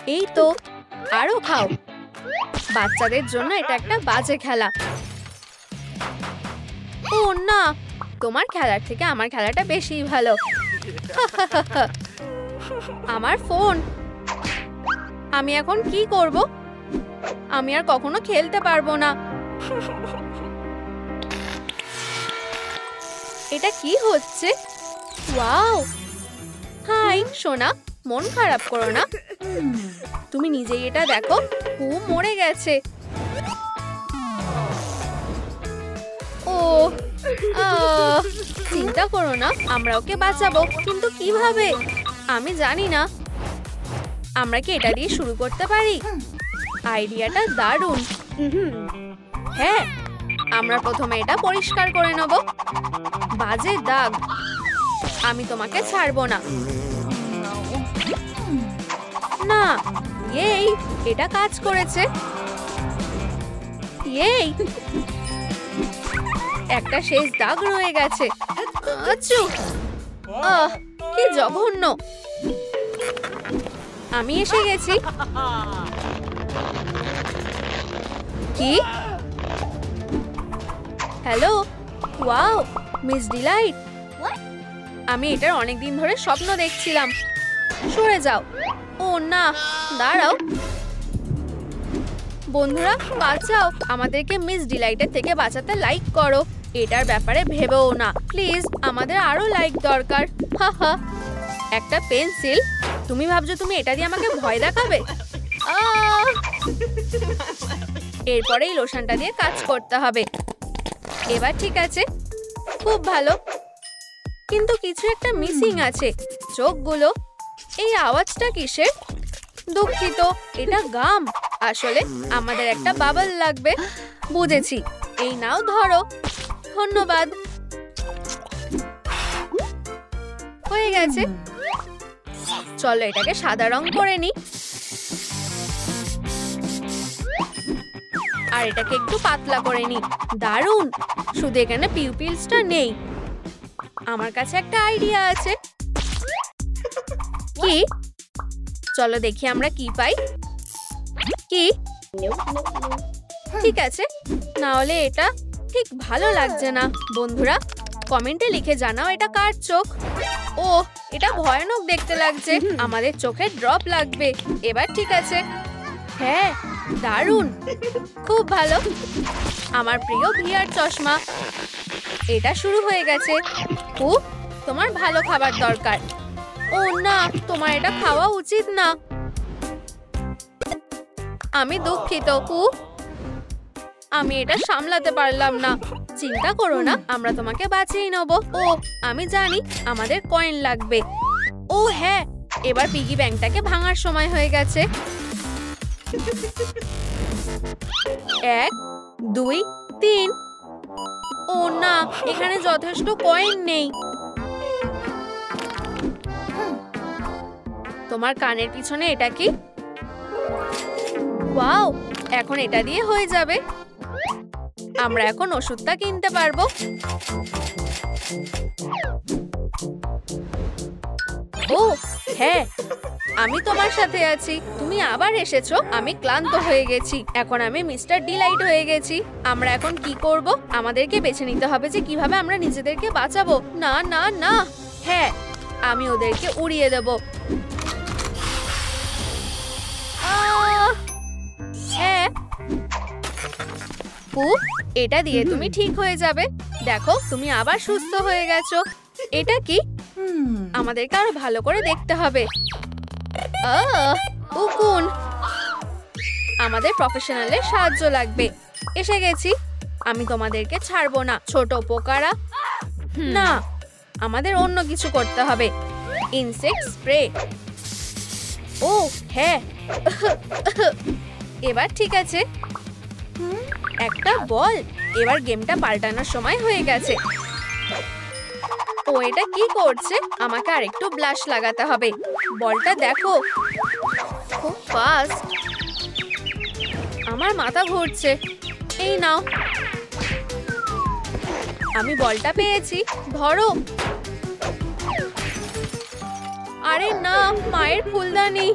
এই তো, আরো খাও। বাচ্চাদের জন্য এটা একটা বাজে খেলা। ও না, তোমার খেলার থেকে আমার খেলাটা বেশি ভালো। আমার ফোন, আমি এখন কি করব? আমি আর কখনো খেলতে পারবো না। এটা কি হচ্ছে? ওয়াও! হাই সোনা, মন খারাপ করো না। তুমি নিজেই এটা দেখো, ও মরে গেছে। ও চিন্তা করো না, আমরা ওকে বাঁচাবো। কিন্তু কিভাবে? আমি জানি না। আমরা কি এটা দিয়ে শুরু করতে পারি? আইডিয়াটা দারুণ। হ্যাঁ, আমরা প্রথমে এটা পরিষ্কার করে নেব। বাজে দাগ, আমি তোমাকে ছাড়বো না। না, এই এটা কাজ করেছে। এই একটা শেষ দাগ রয়ে গেছে। আচ্ছা, কি জঘন্য। আমি এসে গেছি। কি? Hello, wow, miss Delight. আমি এটার অনেকদিন ধরে স্বপ্ন দেখছিলাম। সরে যাও। ও না, দাঁড়াও। বন্ধুরা বাঁচাও, আমাদেরকে মিস ডিলাইটের থেকে বাঁচাতে লাইক করো। এটার ব্যাপারে ভেবেও না প্লিজ, আমাদের আরো লাইক দরকার। হাহা, একটা পেন্সিল? তুমি ভাবছো তুমি এটা দিয়ে আমাকে ভয় দেখাবে? এরপরে এই লোশনটা দিয়ে কাজ করতে হবে। এবার ঠিক আছে, খুব ভালো। কিন্তু কিছু একটা মিসিং আছে। চোখগুলো। এই আওয়াজটা কিসের? দুঃখিত, এটা গাম। আসলে আমাদের একটা বাবল লাগবে। বুঝেছি, এই নাও ধরো। ধন্যবাদ। হয়ে গেছে। চলো এটাকে সাদা রং করে নি। আর এটাকে একটু পাতলা করে নি। দারুণ। শুধু এখানে পিউপিলসটা নেই। আমার কাছে একটা আইডিয়া আছে। কি? চলো দেখি আমরা কি পাই। কি? ঠিক আছে, না হলে এটা ঠিক ভালো লাগছে না। বন্ধুরা কমেন্টে লিখে জানাও এটা কার চোখ। ও, এটা ভয়ানক দেখতে লাগছে। আমাদের চোখে ড্রপ লাগবে। এবার ঠিক আছে। হ্যাঁ, দারুণ, খুব ভালো। আমার প্রিয় ভিআর চশমা। এটা শুরু হয়ে গেছে। তোমার ভালো খাবার দরকার। ও না, তোমার এটা খাওয়া উচিত না। আমি দুঃখিত। আমি এটা সামলাতে পারলাম না। চিন্তা করো না, আমরা তোমাকে বাঁচিয়ে নেব। ও, আমি জানি আমাদের কয়েন লাগবে। ও হ্যাঁ, এবার পিগি ব্যাংকটাকে ভাঙার সময় হয়ে গেছে। 1 2 3। ও না, এখানে যথেষ্ট কয়েন নেই। তোমার কানের পিছনে এটা কি? ওয়াও, এখন এটা দিয়ে হয়ে যাবে। আমরা এখন ওষুধটা কিনতে পারবো। ও হ্যাঁ, আমি তোমার সাথে আছি। তুমি আবার এসেছো। আমি ক্লান্ত হয়ে গেছি। এখন আমি মিস্টার ডিলাইট হয়ে গেছি। আমরা এখন কি করব? আমাদেরকে বেছে নিতে হবে যে কিভাবে আমরা নিজেদেরকে বাঁচাবো। না না না, হ্যাঁ, আমি ওদেরকে উড়িয়ে দেব। হ্যাঁ, এটা দিয়ে তুমি ঠিক হয়ে যাবে। দেখো, তুমি আবার সুস্থ হয়ে গেছো। এটা কি? আমাদেরকে আরো ভালো করে দেখতে হবে। উকুন, আমাদের প্রফেশনালের সাহায্য লাগবে। এসে গেছি। আমি তোমাদেরকে ছাড়বো না, ছোট পোকারা। না, আমাদের অন্য কিছু করতে হবে। Insect spray. ও হ্যাঁ, এবার ঠিক আছে। একটা বল। এবার গেমটা পাল্টানোর সময় হয়ে গেছে। ও এটা কি করছে? আমাকে আরেকটু ব্লাশ লাগাতে হবে। বলটা দেখো, খুব ফাস্ট। আমার মাথা ঘুরছে। এই নাও, আমি বলটা পেয়েছি। ধরো। আরে না, মায়ের ফুলদানি।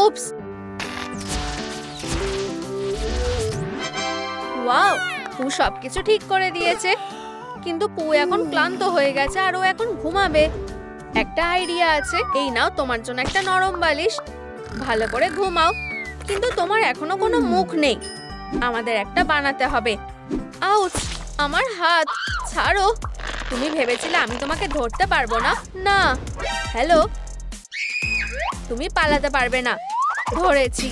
উপস, ওয়াও, পু সবকিছু ঠিক করে দিয়েছে। কিন্তু পু এখন ক্লান্ত হয়ে গেছে আর ও এখন ঘুমাবে। একটা আইডিয়া আছে, এই নাও তোমার জন্য একটা নরম বালিশ। ভালো করে ঘুমাও। কিন্তু তোমার এখনো কোনো মুখ নেই, আমাদের একটা বানাতে হবে। আউচ, আমার হাত ছাড়ো। তুমি ভেবেছিলে আমি তোমাকে ধরতে পারবো না? না। হ্যালো, তুমি পালাতে পারবে না। ধরেছি।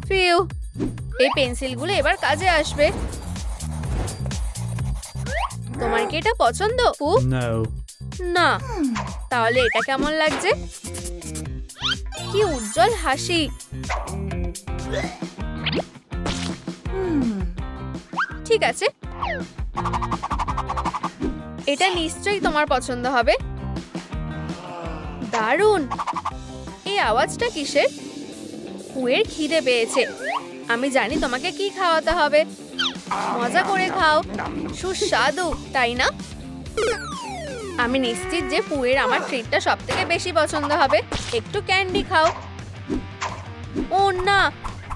ফিউ, এই পেন্সিলগুলো এবার কাজে আসবে। তোমার কি এটা পছন্দ, পু? না। তাহলে এটা কেমন লাগছে? কি উজ্জ্বল হাসি। ঠিক আছে, এটা নিশ্চয়ই তোমার পছন্দ হবে। দারুণ। এই আওয়াজটা কিসের? পুয়ের খিদে পেয়েছে। আমি জানি তোমাকে কি খাওয়াতে হবে। মজা করে খাও। সুস্বাদু, তাই না? আমি নিশ্চিত যে পুয়ের আমার ট্রিটটা সবথেকে বেশি পছন্দ হবে। একটু ক্যান্ডি খাও। ও না,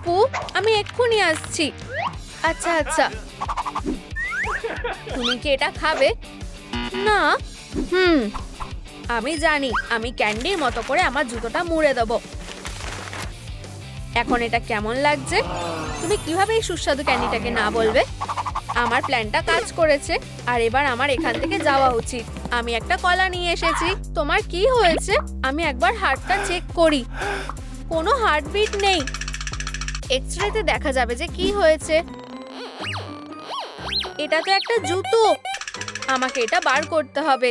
পু, আমি এক্ষুনি আসছি। আচ্ছা আচ্ছা, তুমি কি এটা খাবে? না। আমি জানি, আমি ক্যান্ডির মতো করে আমার জুতোটা মুড়ে দেবো। এখন এটা কেমন লাগছে? তুমি কিভাবে এই সুস্বাদু ক্যান্ডিটাকে না বলবে? আমার প্ল্যানটা কাজ করেছে আর এবার আমার এখান থেকে যাওয়া উচিত। আমি একটা কলা নিয়ে এসেছি। তোমার কি হয়েছে? আমি একবার হার্টটা চেক করি। কোনো হার্টবিট নেই। এক্স-রেতে দেখা যাবে যে কি হয়েছে। এটা তো একটা জুতো। আমাকে এটা বার করতে হবে।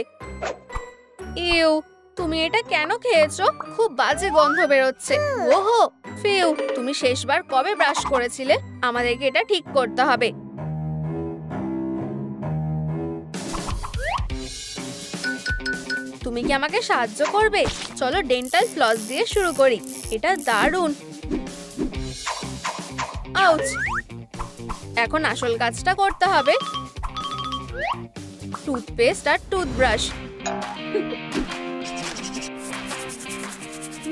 ইউ, তুমি এটা কেন খেয়েছো? খুব বাজে গন্ধ বেরোচ্ছে। ওহো, ফিউ, তুমি শেষবার কবে ব্রাশ করেছিলে? আমাদেরকে এটা ঠিক করতে হবে। তুমি কি আমাকে সাহায্য করবে? চলো ডেন্টাল ফ্লস দিয়ে শুরু করি। এটা দারুণ। আউচ। এখন আসল কাজটা করতে হবে। টুথপেস্ট আর টুথব্রাশ।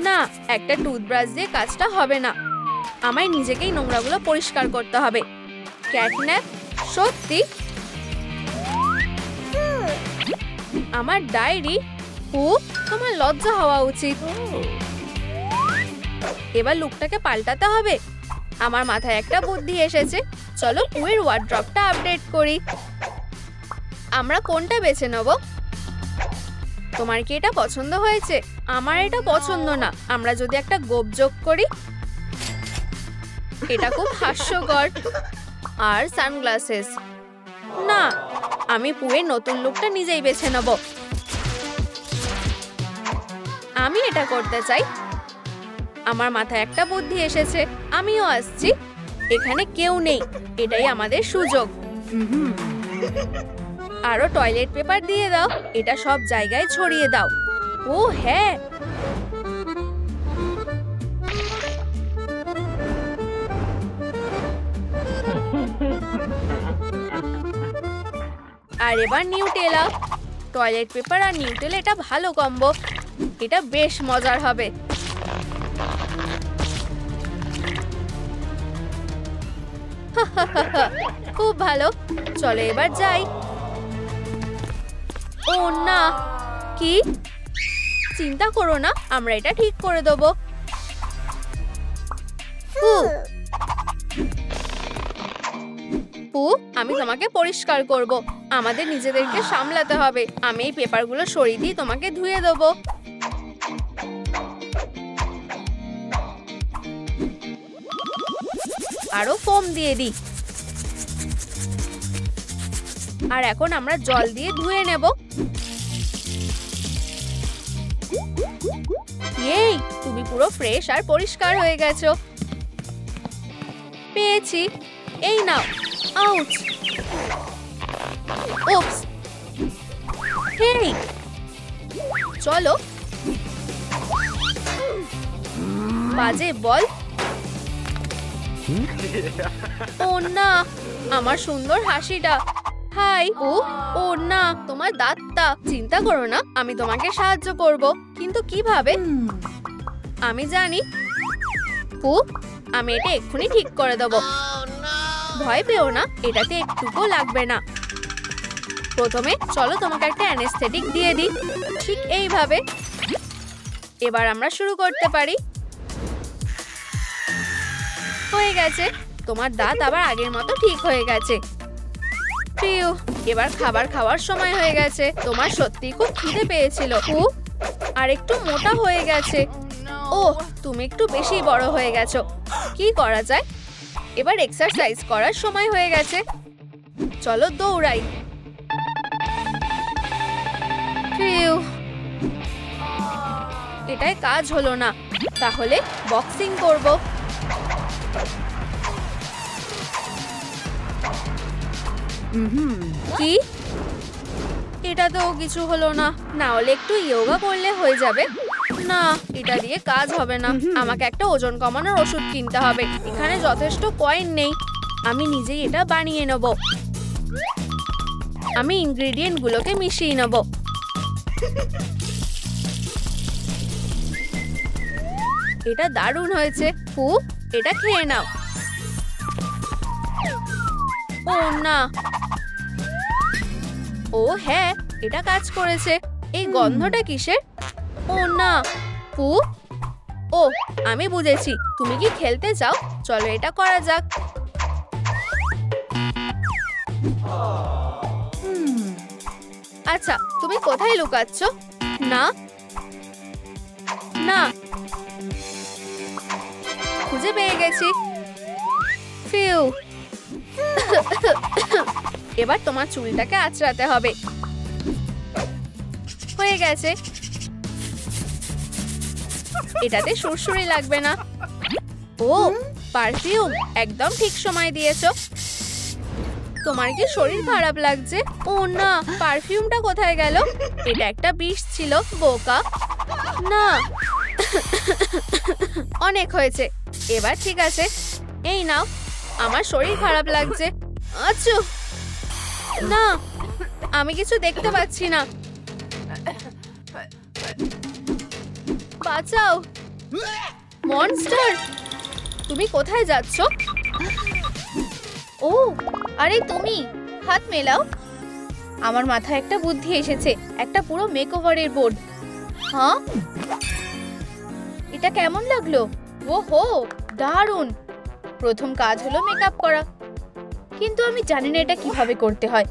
না, একটা টুথব্রাশ দিয়ে কাজটা হবে না। আমায় নিজেকেই নোংরাগুলো পরিষ্কার করতে হবে। ক্যাটন্যাপ, সত্যি? আমার ডায়েরি? ও, তোমার লজ্জা হওয়া উচিত। এবার লুকটাকে পাল্টাতে হবে। আমার মাথায় একটা বুদ্ধি এসেছে। চলো পুয়ের ওয়ার্ড্রপটা আপডেট করি। আমরা কোনটা বেছে নেব? তোমার কি এটা পছন্দ হয়েছে? আমার এটা পছন্দ না। আমরা যদি একটা গোপ যোগ করি। এটা খুব হাস্যকর। আর সানগ্লাসেস। না, আমি পুয়ের নতুন লুকটা নিজেই বেছে নেব। আমি এটা করতে চাই। আমার মাথায় একটা বুদ্ধি এসেছে। আমিও আসছি। এখানে কেউ নেই, এটাই আমাদের সুযোগ। আরো টয়লেট পেপার দিয়ে দাও। এটা সব জায়গায় ছড়িয়ে দাও। ও হ্যাঁ, আর এবার নিউটেলা। টয়লেট পেপার আর নিউটেলা, এটা ভালো কম্বো। এটা বেশ মজার হবে। খুব ভালো। চলো এবার যাই। ও না, কি? চিন্তা করো না, আমরা এটা ঠিক করে দেবো। পু, আমি তোমাকে পরিষ্কার করব। আমাদের নিজেদেরকে সামলাতে হবে। আমি এই পেপারগুলো সরিয়ে দিয়ে তোমাকে ধুয়ে দেবো। আরো ফোম দিয়ে দিই। আর এখন আমরা জল দিয়ে ধুয়ে নেব। এই, তুমি পুরো ফ্রেশ আর পরিষ্কার হয়ে গেছো। পেয়েছি, এই নাও। আউচ। উপস। হেই, চলো। বাজে বল। ও না, আমার সুন্দর হাসিটা। হাই। ও ও না, তোমার দাঁতটা। চিন্তা করো না, আমি তোমাকে সাহায্য করব। কিন্তু কিভাবে? আমি জানি। পু, আমি এটা এক্ষুনি ঠিক করে দেবো। ভয় পেও না, এটাতে একটুকু লাগবে না। প্রথমে চলো তোমাকে একটা অ্যানেস্থেটিক দিয়ে দিই, ঠিক এইভাবে। এবার আমরা শুরু করতে পারি। হয়ে গেছে, তোমার দাঁত আবার আগের মতো ঠিক হয়ে গেছে। ফিউ, এবার খাবার খাওয়ার সময় হয়ে গেছে। তোমার সত্যি খুব খিদে পেয়েছিল। ও, আর একটু মোটা হয়ে গেছে। ও, তুমি একটু বেশি বড় হয়ে গেছো। কি করা যায়? এবার এক্সারসাইজ করার সময় হয়ে গেছে। চলো দৌড়াই। ফিউ, এটাই কাজ হলো না। তাহলে বক্সিং করব। কি? এটা তো কিছু হলো না। না হলে একটু যোগা করলে হয়ে যাবে। না, এটা দিয়ে কাজ হবে না। আমাকে একটা ওজন কমানোর ওষুধ কিনতে হবে। এখানে যথেষ্ট কয়েন নেই। আমি নিজেই এটা বানিয়ে নেব। আমি ইনগ্রেডিয়েন্ট গুলোকে মিশিয়ে নেব। এটা দারুণ হয়েছে। ফু, এটা খেয়ে নাও। ও না। ও হ্যাঁ, এটা কাজ করেছে। এই গন্ধটা কিসের? ও না। ফু, ও আমি বুঝেছি। তুমি কি খেলতে চাও? চলো এটা করা যাক। আচ্ছা, তুমি কোথায় লুকাচ্ছ? না না, খুঁজে পেয়ে গেছি। ফিউ, এবার তোমার চুলটাকে আঁচড়াতে হবে। হয়ে গেছে। এটাতে সুরসুরি লাগবে না। ও, পারফিউম একদম ঠিক সময় দিয়েছো। তোমার কি শরীর খারাপ লাগছে? ও না, পারফিউমটা কোথায় গেল? এটা একটা বিষ ছিল, বোকা। না, অনেক হয়েছে। এবার ঠিক আছে। এই নাও, আমার শরীর খারাপ লাগছে। আচ্ছা, না, আমি কিছু দেখতে পাচ্ছি না। বাঁচাও, মনস্টার। তুমি কোথায় যাচ্ছ? ও, আরে তুমি, হাত মেলাও। আমার মাথায় একটা বুদ্ধি এসেছে। একটা পুরো মেকওভারের বোর্ড। হ্যাঁ, এটা কেমন লাগলো? ওহো, দারুণ। প্রথম কাজ হলো মেকআপ করা, কিন্তু আমি জানি না এটা কিভাবে করতে হয়।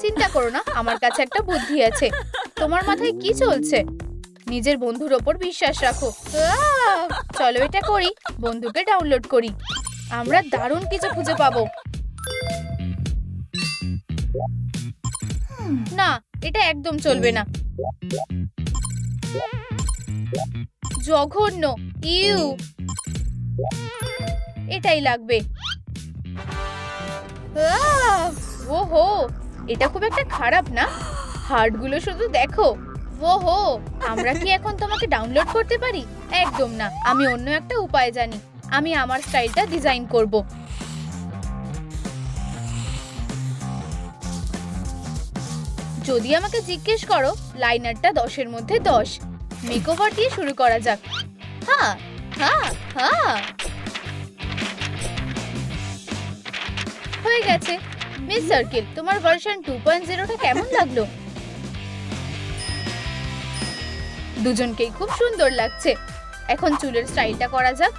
চিন্তা করো না, আমার কাছে একটা বুদ্ধি আছে। তোমার মাথায় কি চলছে? নিজের বন্ধুর ওপর বিশ্বাস রাখো। চলো এটা করি। বন্ধুকে ডাউনলোড করি। আমরা দারুণ কিছু খুঁজে পাবো। না, এটা একদম চলবে না। জঘন্য। ইউ, এটাই লাগবে। ওহো, এটা খুব একটা খারাপ না। হার্টগুলো শুধু দেখো। ওহো, আমরা কি এখন তোমাকে ডাউনলোড করতে পারি? একদম না। আমি অন্য একটা উপায় জানি। আমি আমার স্টাইলটা ডিজাইন করব। যদি আমাকে জিজ্ঞেস করো, লাইনারটা 10-এর মধ্যে 10। মেকওভার দিয়ে শুরু করা যাক। হ্যাঁ হ্যাঁ হ্যাঁ, হয়ে গেছে। মিস সার্কেল, তোমার ভার্সন 2.0টা কেমন লাগলো? দুজনকেই খুব সুন্দর লাগছে। এখন চুলের স্টাইলটা করা যাক।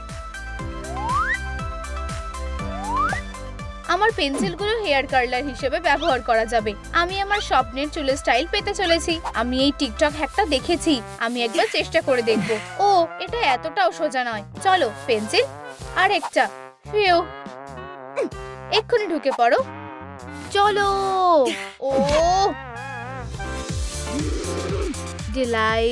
আমার পেন্সিলগুলো হেয়ার কার্লার হিসেবে ব্যবহার করা যাবে। আমি আমার স্বপ্নের চুলের স্টাইল পেতে চলেছি। আমি এই টিকটক হ্যাকটা দেখেছি। আমি একবার চেষ্টা করে দেখব। ও, এটা এতটাও সোজা নয়। চলো, পেন্সিল আর একটা। ফিউ, এক্ষুনি ঢুকে পড়ো। চলো। ও ডিলাই,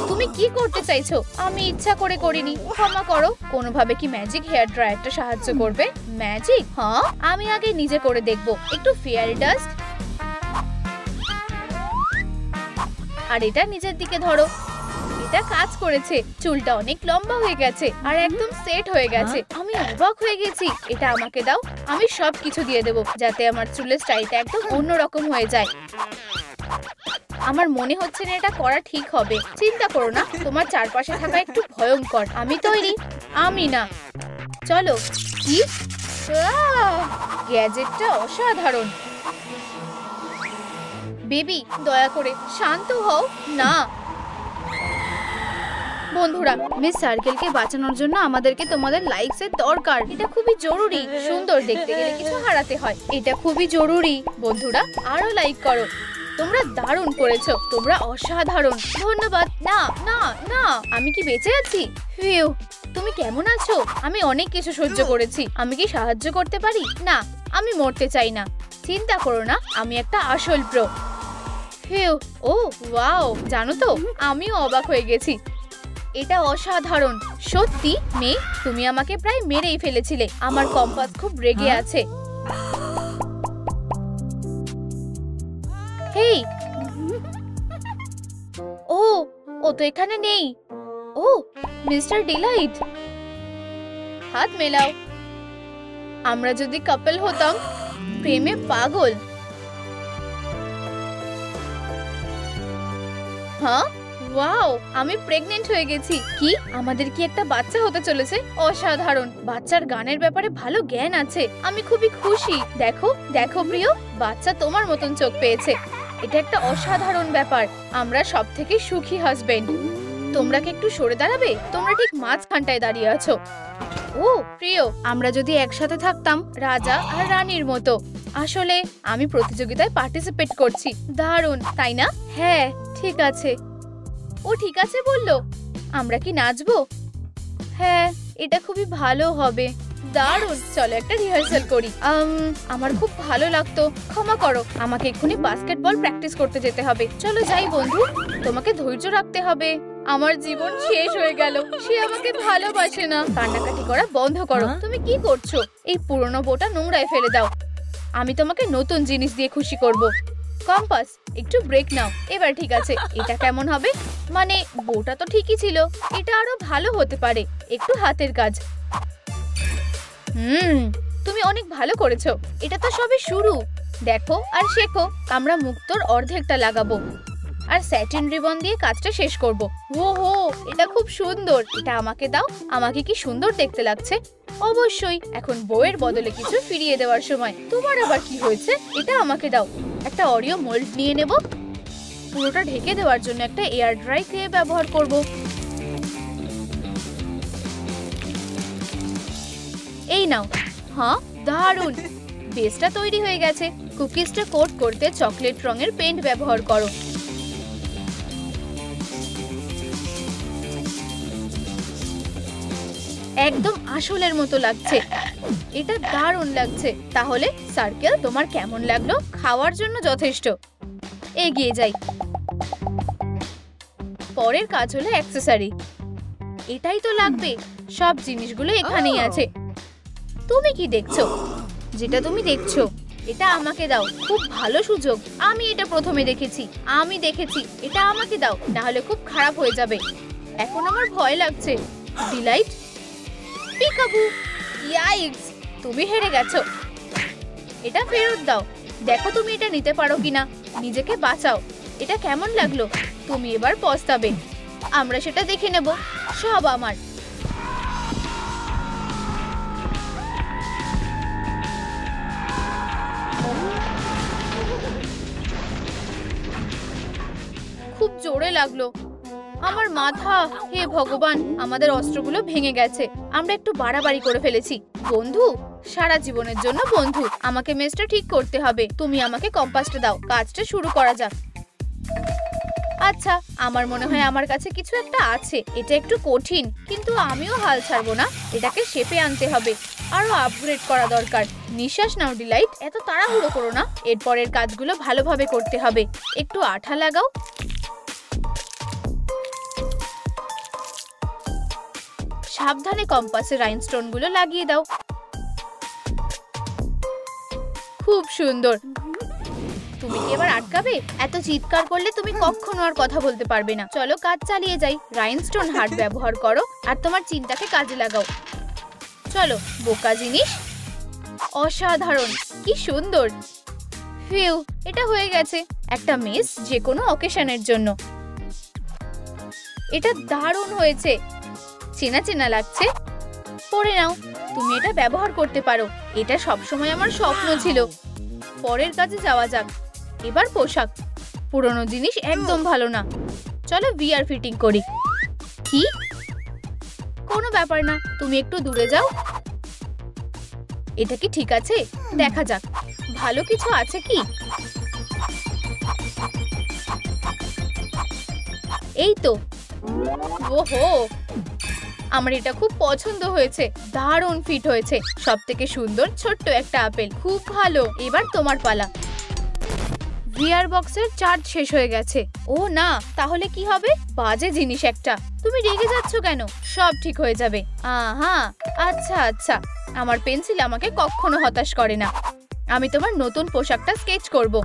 তুমি কি করতে চাইছো? আমি ইচ্ছা করে করিনি, ক্ষমা করো। কোনোভাবে কি ম্যাজিক হেয়ার ড্রায়ারটা সাহায্য করবে? ম্যাজিক? হ্যাঁ, আমি আগে নিজে করে দেখব। একটু ফেয়ারি ডাস্ট, আর এটা নিজের দিকে ধরো। এটা কাজ করেছে। চুলটা অনেক লম্বা হয়ে গেছে আর একদম সেট হয়ে গেছে। আমি অবাক হয়ে গেছি। এটা আমাকে দাও, আমি সবকিছু দিয়ে দেবো যাতে আমার চুলের স্টাইলটা একদম অন্যরকম হয়ে যায়। আমার মনে হচ্ছে না এটা করা ঠিক হবে। চিন্তা করো না, তোমার চারপাশে থাকা একটু ভয়ঙ্কর। আমি তৈরি। আমি না, চলো। কি গ্যাজেটটা অসাধারণ। বেবি দয়া করে শান্ত হও না। বন্ধুরা, মিস সার্কেলকে বাঁচানোর জন্য আমাদেরকে তোমাদের লাইকস এর দরকার। এটা খুবই জরুরি। সুন্দর দেখতে গেলে কিছু হারাতে হয়, এটা খুবই জরুরি। বন্ধুরা আরো লাইক করো। তোমরা দারুণ করেছো, তোমরা অসাধারণ। ধন্যবাদ। না না না, আমি কি বেঁচে আছি? ফিউ, তুমি কেমন আছো? আমি অনেক কিছু সহ্য করেছি। আমি কি সাহায্য করতে পারি? না, আমি মরতে চাই না। চিন্তা করো না, আমি একটা আসল প্রো। ফিউ, ও ওয়াও, জানো তো আমিও অবাক হয়ে গেছি। এটা অসাধারণ। সত্যি মেয়ে, তুমি আমাকে প্রায় মেরেই ফেলেছিলে। আমার কম্পাস খুব রেগে আছে। হেই, ও ও তো এখানে নেই। ও মিস্টার ডিলাইট, হাত মেলাও। আমরা যদি কাপল হতাম। প্রেমে পাগল। হ্যাঁ, ওয়াও, আমি প্রেগনেন্ট হয়ে গেছি। কি, আমাদের কি একটা বাচ্চা হতে চলেছে? অসাধারণ। বাচ্চার গানের ব্যাপারে ভালো জ্ঞান আছে। আমি খুবই খুশি। দেখো দেখো প্রিয়, বাচ্চা তোমার মতন চোখ পেয়েছে। এটা একটা অসাধারণ ব্যাপার। আমরা সবথেকে সুখী হাজবেন্ড। তোমরা কি একটু সরে দাঁড়াবে? তোমরা ঠিক মাঝখানটায় দাঁড়িয়ে আছো। ও প্রিয়, আমরা যদি একসাথে থাকতাম রাজা আর রানীর মতো। আসলে আমি প্রতিযোগিতায় পার্টিসিপেট করছি। দারুণ, তাই না? হ্যাঁ ঠিক আছে। ও ঠিক আছে বললো। আমরা কি নাচবো? হ্যাঁ, এটা খুবই ভালো হবে। দারুণ, চলো একটা রিহার্সাল করি। আমার খুব ভালো লাগতো। ক্ষমা করো, আমাকে এক্ষুনি বাস্কেটবল প্র্যাকটিস করতে যেতে হবে। চলো যাই বন্ধু, তোমাকে ধৈর্য রাখতে হবে। আমার জীবন শেষ হয়ে গেল। সে আমাকে ভালোবাসে না। কান্নাকাটি করা বন্ধ করো। তুমি কি করছো? এই পুরনো বউটা নোংরায় ফেলে দাও। আমি তোমাকে নতুন জিনিস দিয়ে খুশি করব। কম্পাস, একটু ব্রেক নাও। এবার ঠিক আছে। এটা কেমন হবে? মানে বউটা তো ঠিকই ছিল, এটা আরো ভালো হতে পারে। একটু হাতের কাজ। তুমি অনেক ভালো করেছো। এটা তো সবে শুরু। দেখো আর শেখো। আমরা মুক্তোর অর্ধেকটা লাগাবো আর স্যাটিন রিবন দিয়ে কাজটা শেষ করব। ওহো, এটা খুব সুন্দর। এটা আমাকে দাও। আমাকে কি সুন্দর দেখতে লাগছে। অবশ্যই। এখন বউয়ের বদলে কিছু ফিরিয়ে দেওয়ার সময়। তোমার আবার কি হয়েছে? এটা আমাকে দাও। একটা অরিও মোল্ড নিয়ে নেব। পুরোটা ঢেকে দেওয়ার জন্য একটা এয়ার ড্রাই ক্লে ব্যবহার করব। এই নাও। হ্যাঁ, দারুণ। বেসটা তৈরি হয়ে গেছে। কুকিজটা কোট করতে চকলেট রঙের পেইন্ট ব্যবহার করো। একদম আসলের মতো লাগছে। এটা দারুণ লাগছে। তাহলে সার্কেল, তোমার কেমন লাগলো? খাওয়ার জন্য যথেষ্ট। এগিয়ে যাই। পরের কাজ হলো অ্যাকসেসরি। এটাই তো লাগবে। সব জিনিসগুলো এখানেই আছে। তুমি কি দেখছো? যেটা তুমি দেখছো এটা আমাকে দাও। খুব ভালো সুযোগ। আমি এটা প্রথমে দেখেছি। এটা আমাকে দাও, না হলে খুব খারাপ হয়ে যাবে। এখন আমার ভয় লাগছে। ডিলাইট, পিকাবু, ইয়াইক্স, তুমি হেরে গেছো। এটা ফেরত দাও। দেখো তুমি এটা নিতে পারো কিনা। নিজেকে বাঁচাও। এটা কেমন লাগলো? তুমি এবার পস্তাবে। আমরা সেটা দেখে নেব। সব আমার। খুব জোরে লাগলো। আমার মাথা। হে ভগবান, আমাদের অস্ত্রগুলো ভেঙে গেছে। আমরা একটু বাড়াবাড়ি করে ফেলেছি। বন্ধু, সারা জীবনের জন্য বন্ধু। আমাকে মেসটা ঠিক করতে হবে। তুমি আমাকে কম্পাসটা দাও। কাজটা শুরু করা যাক। আচ্ছা, আমার মনে হয় আমার কাছে কিছু একটা আছে। এটা একটু কঠিন, কিন্তু আমিও হাল ছাড়বো না। এটাকে শেপে আনতে হবে। আরো আপগ্রেড করা দরকার। নিঃশ্বাস নাও ডিলাইট, এত তাড়াহুড়ো করো না। এরপরের কাজগুলো ভালোভাবে করতে হবে। একটু আঠা লাগাও। সাবধানে কম্পাসের রাইনস্টোনগুলো লাগিয়ে দাও। খুব সুন্দর। তুমি কি এবার আটকাবে? এত চিৎকার করলে তুমি কখনো আর কথা বলতে পারবে না। চলো কাজ চালিয়ে যাই। রাইনস্টোন হার্ট ব্যবহার করো আর তোমার চিন্তাকে কাজে লাগাও। চলো, বোকা জিনিস। অসাধারণ, কি সুন্দর। ফিউ, এটা হয়ে গেছে। একটা মিস যে কোনো অকেশনের জন্য। এটা দারুণ হয়েছে, চেনা চেনা লাগছে। পরে নাও, তুমি এটা ব্যবহার করতে পারো। এটা সবসময় আমার স্বপ্ন ছিল। পরের কাজে যাওয়া যাক। এবার পোশাক। পুরনো জিনিস একদম ভালো না। চলো ভিআর ফিটিং করি। কি? কোনো ব্যাপার না, তুমি একটু দূরে যাও। এটা কি ঠিক আছে? দেখা যাক ভালো কিছু আছে কি। এই তো। ওহো, আমার এটা খুব পছন্দ হয়েছে। দারুণ ফিট হয়েছে। সবথেকে সুন্দর ছোট্ট একটা আপেল। খুব ভালো। এবার তোমার পালা। ভিআর বক্সের চার্জ শেষ হয়ে গেছে। ও না, তাহলে কি হবে? বাজে জিনিস একটা। তুমি রেগে যাচ্ছ কেন? সব ঠিক হয়ে যাবে। আহা, আচ্ছা আচ্ছা। আমার পেন্সিল আমাকে কখনো হতাশ করে না। আমি তোমার নতুন পোশাকটা স্কেচ করব।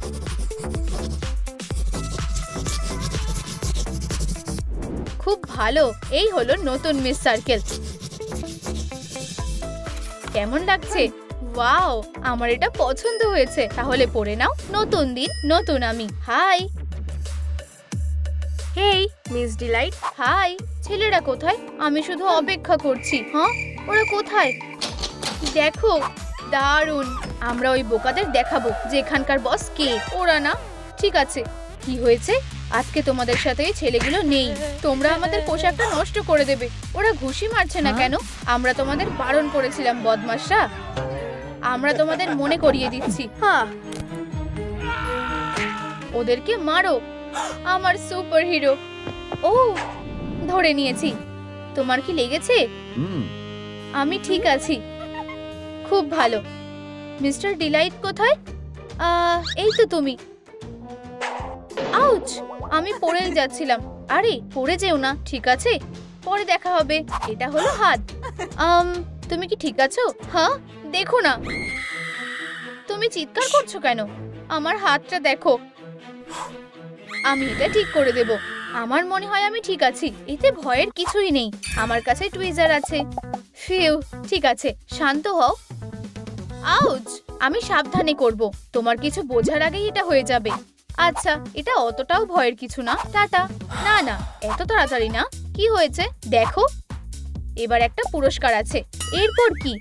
খুব ভালো। এই হলো নতুন মিস সার্কেল। কেমন লাগছে? ওয়াও, আমার এটা পছন্দ হয়েছে। তাহলে পরে নাও। নতুন দিন, নতুন আমি। হাই। হেই মিস ডিলাইট। হাই। ছেলেরা কোথায়? আমি শুধু অপেক্ষা করছি। হ্যাঁ, ওরা কোথায়? দেখো, দারুণ। আমরা ওই বোকাদের দেখাবো যে এখানকার বস কে। ওরা না। ঠিক আছে, কি হয়েছে? আজকে তোমাদের সাথে এই ছেলেগুলো নেই। তোমরা আমাদের পোশাকটা নষ্ট করে দেবে। ওরা ঘুষি মারছে না কেন? আমরা তোমাদের বারণ করেছিলাম বদমাশরা। আমরা তোমাদের মনে করিয়ে দিচ্ছি। হ্যাঁ, ওদেরকে মারো। আমার সুপার হিরো। ও, ধরে নিয়েছি। তোমার কি লেগেছে? আমি ঠিক আছি। খুব ভালো। মিস্টার ডিলাইট কোথায়? এই তো তুমি। আউচ, আমি পড়ে যাচ্ছিলাম। আরে পড়ে যেও না, ঠিক আছে? পরে দেখা হবে। এটা হলো হাত। তুমি কি ঠিক আছো? হ্যাঁ, দেখো না। তুমি চিৎকার করছো কেন? আমার হাতটা দেখো। আমি এটা ঠিক করে দেব। আমার মনে হয় আমি ঠিক আছি। এতে ভয়ের কিছুই নেই। আমার কাছে টুইজার আছে। ফিউ, ঠিক আছে, শান্ত হও। আউচ, আমি সাবধানে করব। তোমার কিছু বোঝার আগেই এটা হয়ে যাবে। আচ্ছা, এটা অতটাও ভয়ের কিছু না। টাটা। না না, এত তাড়াতাড়ি না। কি হয়েছে দেখো। এবার একটা পুরস্কার আছে। এরপর কি?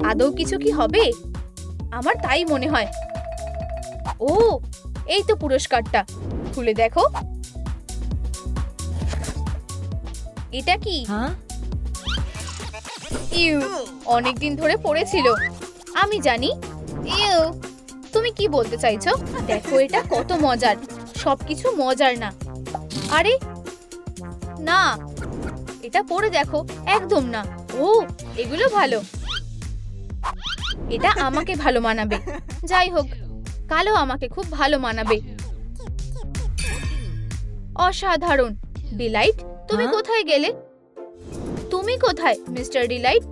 আদৌ কিছু কি হবে? আমার তাই মনে হয়। ও, এই তো পুরস্কারটা। খুলে দেখো। এটা কি? ইউ, অনেকদিন ধরে পড়েছিল। আমি জানি। ইউ, তুমি কি বলতে চাইছো? দেখো এটা কত মজার। সবকিছু মজার না। আরে না, এটা পরে দেখো। একদম না। ও, এগুলো ভালো। এটা আমাকে ভালো মানাবে। যাই হোক, কালো আমাকে খুব ভালো মানাবে। অসাধারণ। ডিলাইট, তুমি কোথায় গেলে? তুমি কোথায় মিস্টার ডিলাইট?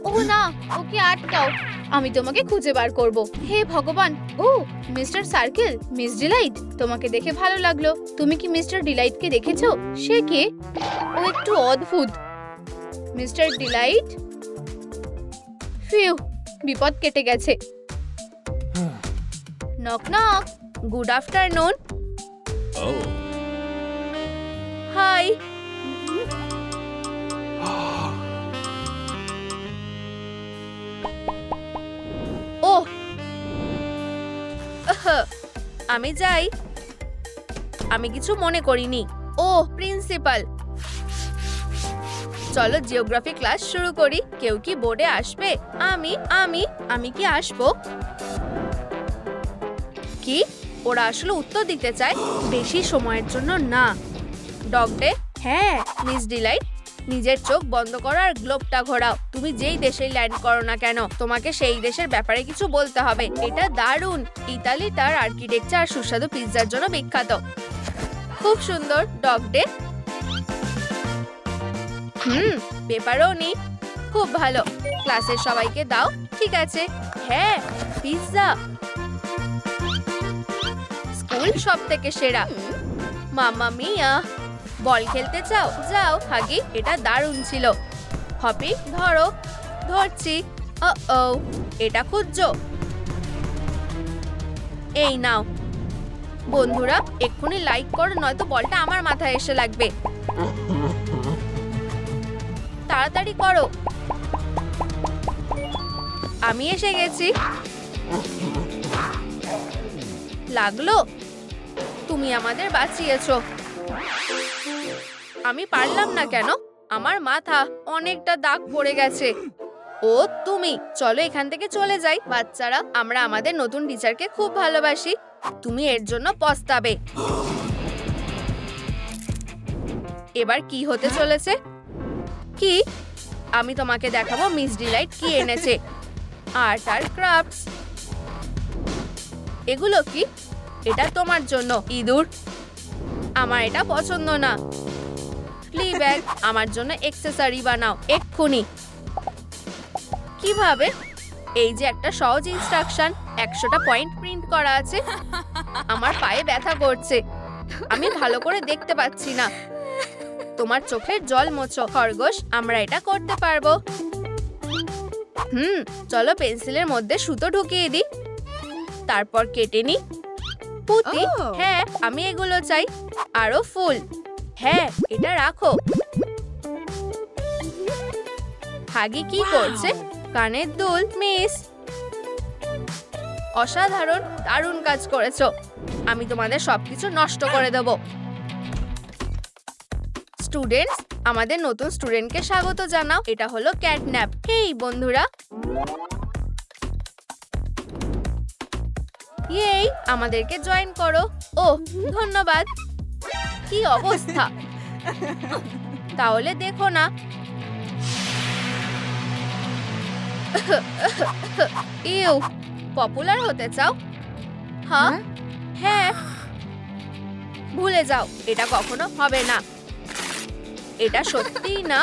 ও না, ওকে আটকাও। আমি তোমাকে খুঁজে বার করব। হে ভগবান। ও, মিস্টার সার্কেল। মিস ডিলাইট, তোমাকে দেখে ভালো লাগলো। তুমি কি মিস্টার ডিলাইটকে দেখেছো? সে কে? ও একটু অদ্ভুত। Mister Deloitte. ফিউ, বিপদ কেটে গেছে। Knock knock. Good afternoon. Hi. Oh, আমি যাই। আমি কিছু মনে করিনি। Oh, principal. চলো জিওগ্রাফি ক্লাস শুরু করি। কেউ কি বোর্ডে আসবে? আমি আমি আমি কি আসবো? কি? ওরা আসলে উত্তর দিতে চায়। বেশি সময়ের জন্য না। Dog day. হ্যাঁ মিস ডিলাইট, নিজের চোখ বন্ধ করো আর গ্লোবটা ঘোরাও। তুমি যেই দেশেই ল্যান্ড করো না কেন, তোমাকে সেই দেশের ব্যাপারে কিছু বলতে হবে। এটা দারুণ। ইতালি তার আর্কিটেকচার আর সুস্বাদু পিৎজার জন্য বিখ্যাত। খুব সুন্দর। Dog day. পেপারোনি। খুব ভালো। ক্লাসের সবাইকে দাও। ঠিক আছে। হ্যাঁ, পিৎজা। ফুল সবথেকে সেরা। মাম্মা মিয়া, বল খেলতে চাও? যাও। হাগি, এটা দারুণ ছিল। হপি, ধরো। ধরছি। ও, এটা খুঁজছো? এই নাও। বন্ধুরা, এক্ষুনি লাইক করো, নয়তো বলটা আমার মাথায় এসে লাগবে। তাড়াতাড়ি করো। আমি এসে গেছি। লাগলো? তুমি আমাদের বাঁচিয়েছো। আমি পারলাম না কেন? আমার মাথা অনেকটা দাগ পড়ে গেছে। ও তুমি, চলো এখান থেকে চলে যাই। বাচ্চারা, আমরা আমাদের নতুন টিচারকে খুব ভালোবাসি। তুমি এর জন্য পস্তাবে। এবার কি হতে চলেছে? কি? আমি তোমাকে দেখাবো মিস ডিলাইট কি এনেছে। আর্ট আর ক্রাফটস। এগুলো কি? এটা তোমার জন্য, ইঁদুর। আমার এটা পছন্দ না। ফ্লি ব্যাগ, আমার জন্য অ্যাকসেসরি বানাও এক্ষুনি। কিভাবে? এই যে একটা সহজ ইনস্ট্রাকশন, 100টা পয়েন্ট প্রিন্ট করা আছে। আমার পায়ে ব্যথা করছে, আমি ভালো করে দেখতে পাচ্ছি না। তোমার চোখের জল মোছো। খরগোশ, আমরা এটা করতে পারবো। চলো পেন্সিলের মধ্যে সুতো ঢুকিয়ে দিই, তারপর কেটে নি। পুঁতি, হ্যাঁ আমি এগুলো চাই। আরো ফুল, হ্যাঁ এটা রাখো। হাগি কি করছে? কানের দুল। মিস, অসাধারণ, দারুণ কাজ করেছো। আমি তোমাদের সবকিছু নষ্ট করে দেব। স্টুডেন্টস, আমাদের নতুন স্টুডেন্টকে স্বাগত জানাও। এটা হলো ক্যাটন্যাপ। হেই বন্ধুরা, এই আমাদেরকে জয়েন করো। ও ধন্যবাদ। কি অবস্থা? তাহলে দেখো না। ইউ, পপুলার হতে চাও? হ্যাঁ, ভুলে যাও, এটা কখনো হবে না। এটা সত্যিই না।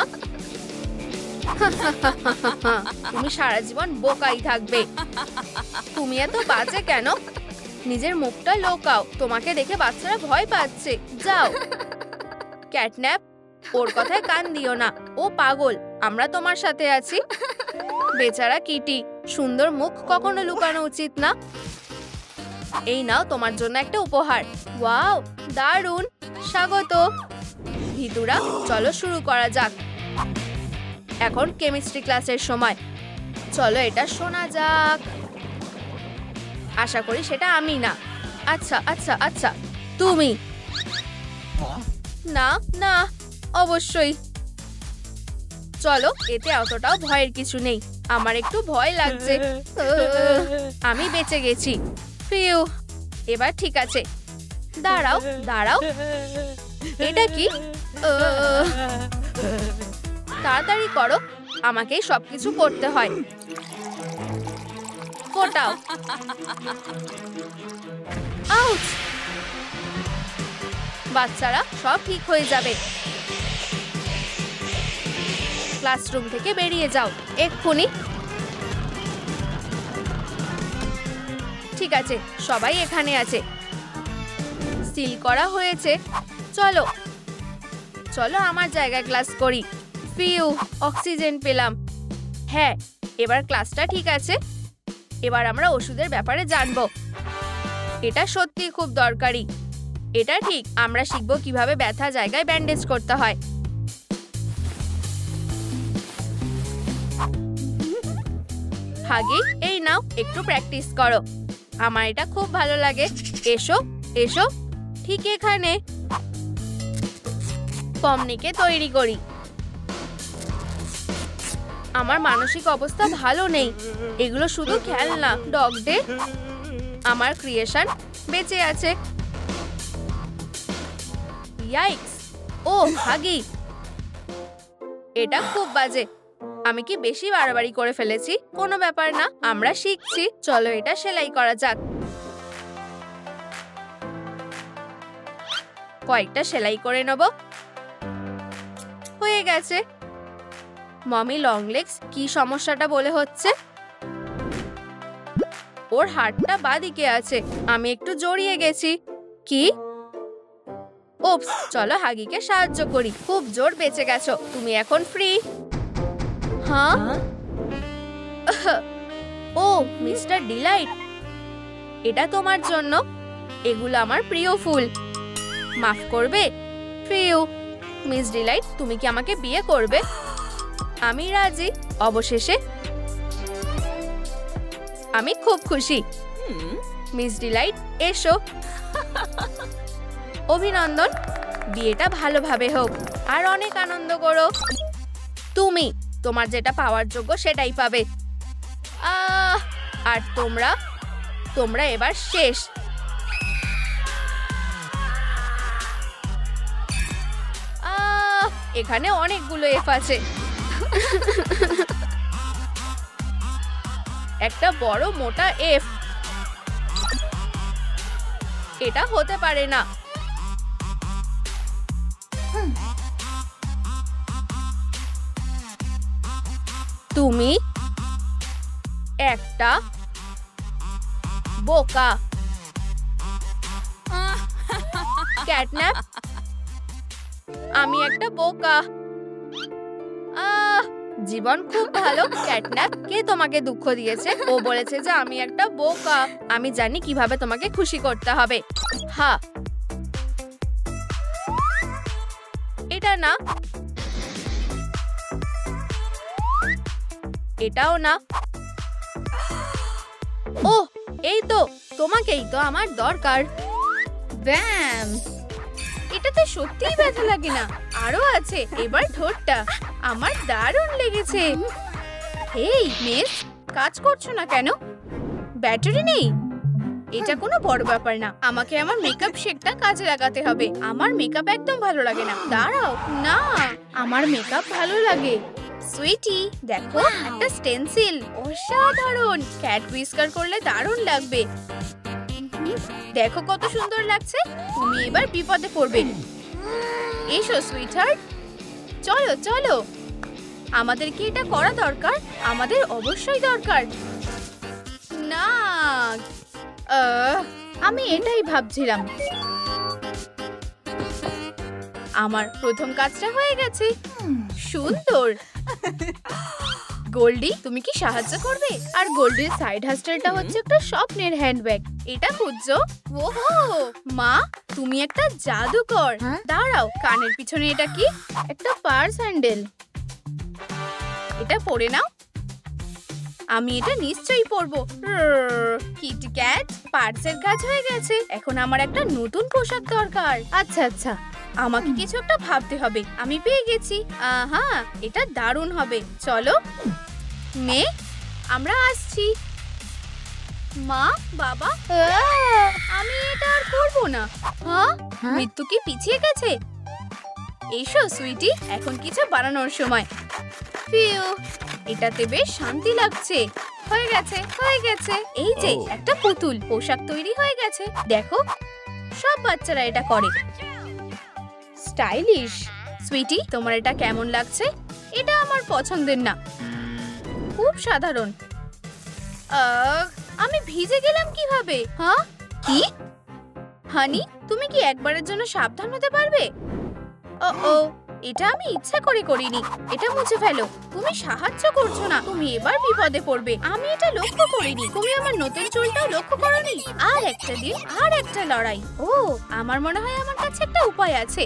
তুমি সারা জীবন বোকাই থাকবে। তুমি এত বাজে কেন? নিজের মুখটা লোকাও, তোমাকে দেখে বাচ্চারা ভয় পাচ্ছে। যাও। ক্যাটন্যাপ, ওর কথায় কান দিও না, ও পাগল। আমরা তোমার সাথে আছি। বেচারা কিটি, সুন্দর মুখ কখনো লুকানো উচিত না। এই নাও তোমার জন্য একটা উপহার। ওয়াও, দারুণ, স্বাগত। ভিতুরা, চলো শুরু করা যাক। এখন কেমিস্ট্রি ক্লাসের সময়। চলো এটা শোনা যাক। আশা করি সেটা আমি না। আচ্ছা আচ্ছা আচ্ছা, তুমি। না না, অবশ্যই। চলো, এতে অতটাও ভয়ের কিছু নেই। আমার একটু ভয় লাগছে। আমি বেঁচে গেছি। ফিউ, এবার ঠিক আছে। দাঁড়াও দাঁড়াও, এটা কি? তাড়াতাড়ি করো, আমাকেই সবকিছু করতে হয়। ফোটাও। আউচ! বাচ্চারা, সব ঠিক হয়ে যাবে। ক্লাসরুম থেকে বেরিয়ে যাও এক্ষুনি। ঠিক আছে, সবাই এখানে আছে। সিল করা হয়েছে। চলো চলো আমার জায়গায় ক্লাস করি। ফিউ, অক্সিজেন পেলাম। হ্যাঁ, এবার ক্লাসটা ঠিক আছে। এবার আমরা ওষুধের ব্যাপারে জানবো। এটা সত্যি খুব দরকারি। এটা ঠিক, আমরা শিখব কিভাবে ব্যথা জায়গায় ব্যান্ডেজ করতে হয়। হাগি, এই নাও, একটু প্র্যাকটিস করো। আমার এটা খুব ভালো লাগে। এসো এসো, ঠিক এখানে। পমনিকে তৈরি করি। আমার মানসিক অবস্থা ভালো নেই। এগুলো শুধু খেলনা। ডগ ডে, আমার ক্রিয়েশন বেঁচে আছে। ইয়াইক্স! ও হাগি, এটা খুব বাজে। আমি কি বেশি বাড়াবাড়ি করে ফেলেছি? কোনো ব্যাপার না, আমরা শিখছি। চলো এটা সেলাই করা যাক। কয়েকটা সেলাই করে নেব। হয়ে গেছে। মমি লং লেগস, কি সমস্যাটা বলে হচ্ছে? ওর হাতটা বাঁদিকে আছে, আমি একটু জড়িয়ে গেছি। কি? উপস, চলো হাগিকে সাহায্য করি। খুব জোর বেঁচে গেছো, তুমি এখন ফ্রি। হ্যাঁ? ও মিস্টার ডিলাইট, এটা তোমার জন্য। এগুলো আমার প্রিয় ফুল। মাফ করবে? প্রিয় মিস ডিলাইট, তুমি কি আমাকে বিয়ে করবে? আমি রাজি। অবশেষে আমি খুব খুশি। মিস ডিলাইট, এসো। অভিনন্দন, বিয়েটা ভালোভাবে হোক আর অনেক আনন্দ করো। তুমি তোমার যেটা পাওয়ার যোগ্য সেটাই পাবে। আর তোমরা তোমরা এবার শেষ। এখানে অনেকগুলো এফ আছে। একটা বড় মোটা এফ। এটা হতে পারে না। তুমি একটা বোকা। ক্যাটন্যাপ, আমি একটা বোকা। জীবন খুব ভালো। ক্যাটন্যাপ, কে তোমাকে দুঃখ দিয়েছে? ও বলেছে যে আমি একটা বোকা। আমি জানি কিভাবে তোমাকে খুশি করতে হবে। হ্যাঁ, এটা না, এটাও না। ও, এই তো, তোমাকেই তো আমার দরকার। ব্যাম, এটাতে সত্যিই ব্যথা লাগে না। আরো আছে, এবার ঠোঁটটা। আমার দারুণ লেগেছে। এই মিস, কাজ করছো না কেন? ব্যাটারি নেই? এটা কোনো বড় ব্যাপার না। আমাকে আমার মেকআপ শেকটা কাজে লাগাতে হবে। আমার মেকআপ একদম ভালো লাগে না। দাঁড়াও না, আমার মেকআপ ভালো লাগে। সুইটি, দেখো একটা স্টেনসিল। অসাধারণ। ক্যাট হুইস্কার করলে দারুণ লাগবে। দেখো কত সুন্দর লাগছে। তুমি এবার বিপদে পড়বে। এসো সুইটহার্ট, চলো চলো। আমাদের কি এটা করা দরকার? আমাদের অবশ্যই দরকার। না, আমি এটাই ভাবছিলাম। আমার প্রথম কাজটা হয়ে গেছে। সুন্দর। গোল্ডি, তুমি কি সাহায্য করবে? আর গোল্ডির সাইড হাসটেলটা হচ্ছে একটা স্বপ্নের হ্যান্ডব্যাগ। এটা খুঁজছো? ওহো মা, তুমি একটা জাদুকর। দাঁড়াও, কানের পিছনে এটা কি? একটা পার্স হ্যান্ডেল। এটা পরে নাও। আমি এটা নিশ্চয়ই পরবো। কিটক্যাট, পার্সের কাজ হয়ে গেছে। এখন আমার একটা নতুন পোশাক দরকার। আচ্ছা আচ্ছা, আমাকে কিছু একটা ভাবতে হবে। আমি পেয়ে গেছি। আহা, এটা দারুণ হবে। চলো মেয়ে, আমরা আসছি। মা, বাবা, আমি এটা আর করবো না। হ্যাঁ, মৃত্যু কি পিছিয়ে গেছে? এসো সুইটি, এখন কিছু বানানোর সময়। ফিউ, এটাতে বেশ শান্তি লাগছে। হয়ে গেছে হয়ে গেছে। এই যে একটা পুতুল। পোশাক তৈরি হয়ে গেছে। দেখো, সব বাচ্চারা এটা করে। স্টাইলিশ। সুইটি, তোমার এটা কেমন লাগছে? এটা আমার পছন্দের না, খুব সাধারণ। আমি ভিজে গেলাম কিভাবে? হ্যাঁ, কি? হানি, তুমি কি একবারের জন্য সাবধান হতে পারবে? ও, এটা আমি ইচ্ছা করে করিনি। এটা মুছে ফেলো। তুমি সাহায্য করছো না, তুমি এবার বিপদে পড়বে। আমি এটা লক্ষ্য করিনি। তুমি আমার নতুন চুলটাও লক্ষ্য করোনি। আর একটা দিন, আর একটা লড়াই। ও, আমার মনে হয় আমার কাছে একটা উপায় আছে।